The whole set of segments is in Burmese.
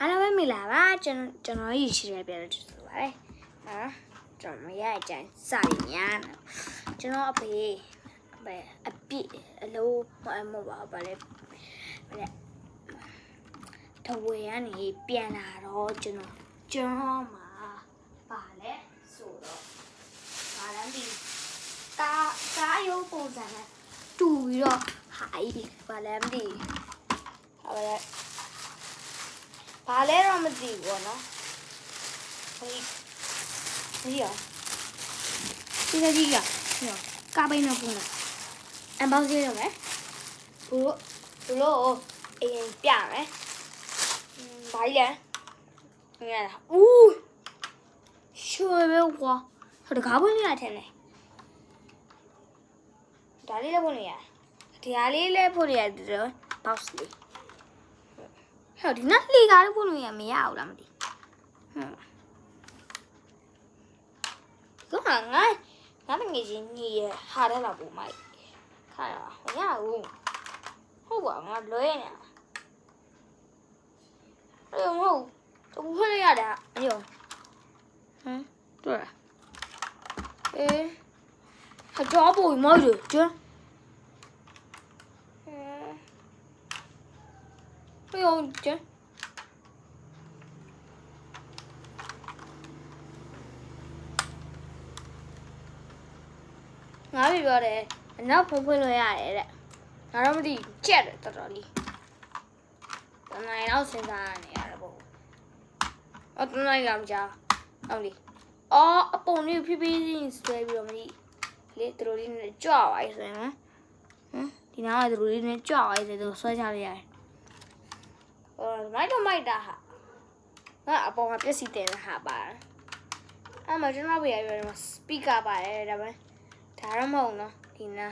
အားလုံးပဲမိလာပါကျွန်တော်ရည်ရှိတယ်ပြလို့ဆိုပါတယ်နော်ကျွန်တော်မရတဲ့အချိန်စရညာကျွန်တော်အပြည့်အလုံးမဟုတ်ပါဘူးဗါလဲတဝေကနေပြန်လာတော့ကျွန်တော်မှာပါလဲဆိုတော့ဘာလဲဒီကားရုပ်ပုံစံနဲ့တူပြီးတော့ဟာကြီးဘာလဲမသိဘာလဲတော့မသိဘူးနော်ဒီရောဒီကားပိန်းတော့ပုံလားအဘောက်စီးရမယ်ဘလို့အရင်ပြမယ်ဘာလဲငါလားဦးရွှေပဲကွာဟိုတကားပွင့်နေတာထင်တယ်ဒါလေးလည်းပွင့်နေရဒီဟာလေးလည်းပွင့်နေရတယ်ဘောက်စ်လေးဟဲ့ဒီနက်လီကားလည်းပွင့်နေရမရဘူးလားမသိဟမ်ငါတငယ်ချင်းညီရဟာတယ်လားပုံမိုက်ခါရမရဘူးဟုတ်ပါငါလွဲနေတာအဲ့မဟုတ်တူဖွင့်ရတာအညောတွေ့လားဟာတော့ပုံမိုက်တယ်ကျန်ဘယ်အောင်ကျန်ငါပြောတယ်အနောက်ဖွင့်လို့ရတယ်တဲ့ငါတော့မသိကြက်တယ်တော်တော်လေးတနိုင်တော့စဉ်းစားနေရတယ်ပေါ့တနိုင်လာမကြအောင်လေအပုံလေးဖြည်းဖြည်းချင်းဆွဲပြီးတော့မသိလေသူတို့လေးနဲ့ကြွပါလေဆိုရင်ဒီနားကသူတို့လေးနဲ့ကြွပါလေဆိုတော့ဆွဲချလိုက်ရတယ်မိုက်တာဟာငါအပေါ်ကပြက်စီတယ်ဟာပါအဲ့မှာကျွန်တော်ပြရပြောတယ်စပီကာပါတယ်ဒါပေမဲ့ဒါတော့မဟုတ်နော်ဒီနာ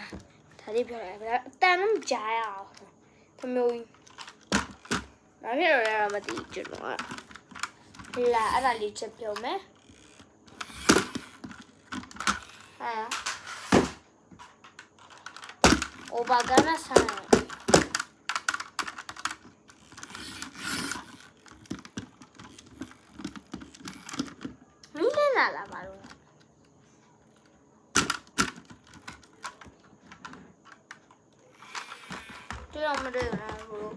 ဒါလေးပြောလိုက်အတန်တော့မကြားရအောင်ဖမျိုးကြီးဘာဖြစ်လို့လဲတော့မသိကျွန်တော်ကလာအဲ့ဒါလေးချက်ပြောမယ်ဟာဘာကနာဆိုင်လာပါလို့တွေ့မတွေ့လားဘို့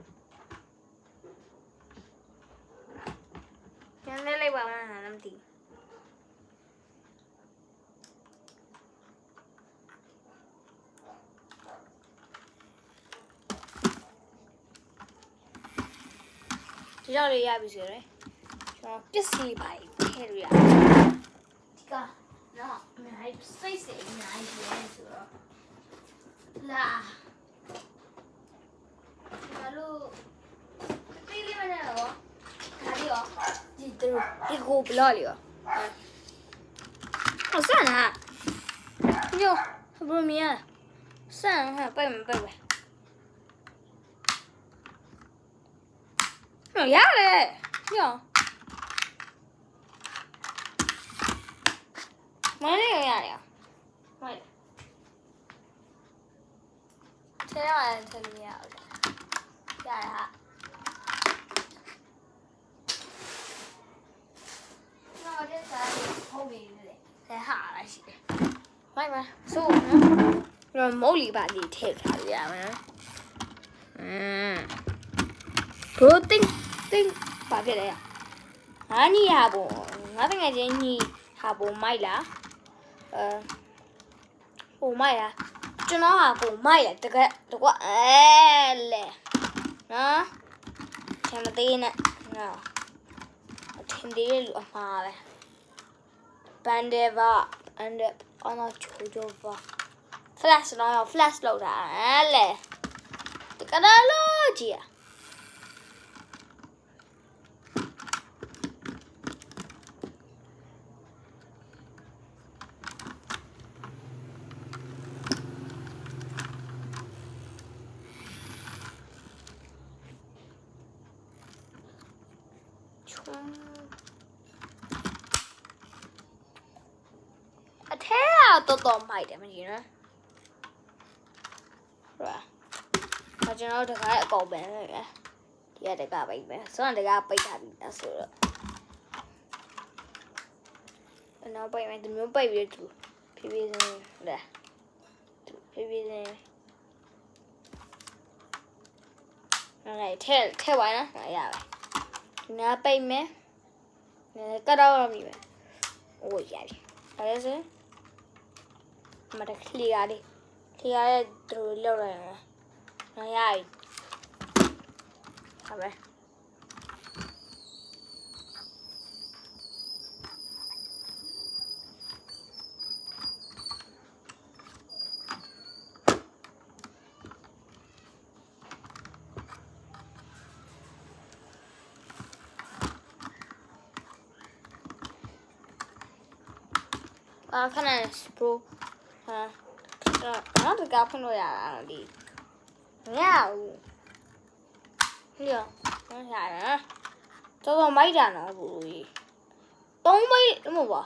ကျန်တဲ့လိုက်ပါမလားမသိဒီကြောက်လေးရပြီဆိုရယ်ကျွန်တော်ပစ္စည်းပါထည့်လို့ရနော်အများကြီး space အများကြီးရဲဆိုတော့လာဘာလို့ပြေးလေးမနေတော့ဒါလေးရောဒီကိုဘလော့လေးရောဆန်ဟာညိုဘယ်မရဆန်ဟာပိုက်မပိုက်ပဲရတယ်ညိုမလေးရတယ်ဟုတ်ထဲရတယ်ထဲလို့ရအောင်ရရဟာနော်တဲ့စားဟုတ်ပြီလေထဲဟာလိုက်ရှိတယ်မိုက်ပါဆိုနော်မိုးလီပါလေးထည့်ထားရမယ်ဘိုးတင်းပါပြတယ်ငါညီရပေါ့ငါတကယ်ချင်းညီဟာပုံမိုက်လားပုံမိုက်လားကျွန်တော်ဟာပုံမိုက်လားတကယ်လေနော်ချမ်းမသေးနဲ့နော်အထင်သေးလူအမှားပဲဘန်ဒေဗာအန်ဒအနာချိုဗာflash တော့ flash လောက်တာလေတကယ်လို့ကြည့်အထဲကတော့မိုက်တယ်မကြီးနော်ဟုတ်လားကျွန်တော်တခါအကောက်ပဲလေဒီ ရတကပိတ်ပဲစွမ်းတကပိတ်ထားပြီလားဆိုတော့နောက်ပိတ်မယ်ဒီမျိုးပိတ်ပြီးသူဖြည်းဖြည်းချင်းလာသူဖြည်းဖြည်းချင်းအဲ့ထဲပါနော်ရပါနားပိတ်မယ်ကတ်တော့မိပဲโอ้ยရပြီဒါလည်းဆိုမတခလီရတယ်ခလီရတဲ့သူလောက်လိုက်ရအောင်ရပြီဟုတ်ပဲခဏစပရိုတော့တကဖွင့်လို့ရတာဒီမရဘူးဟိုရတယ်တော်မိုက်တာနော်ဘူးကြီး3ဘိတ်မဟုတ်ပါ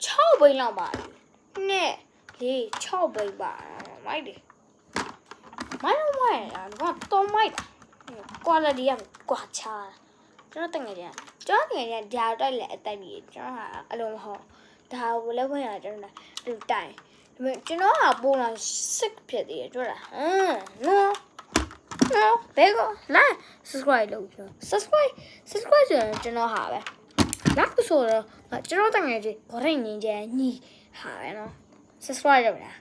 6ဘိတ်လောက်ပါနဲ့လေ6ဘိတ်ပါမိုက်တယ်မိုက်တော့မိုက်ရတော့မိုက်တာ quality ကကွာချာကျွန်တော်တငယ်ချင်းဒါတိုက်လက်အတိုက်ပြီးကျွန်တော်ဟာအလုံးမဟုတ်ဒါကိုလည်းဝင်ရကျွန်တော်တူတိုင်ကျွန်တော်ဟာပုံလာ6ဖြစ်သေးတယ်တွေ့လားနော်ဘယ်ကော like subscribe လုပ်ပြော subscribe ဆိုရင်ကျွန်တော်ဟာပဲ like ဆိုတော့ကျွန်တော်တငယ်ချင်းဘောရိတ်ငင်းချင်ညီဟာပဲနော် subscribe လုပ်တာ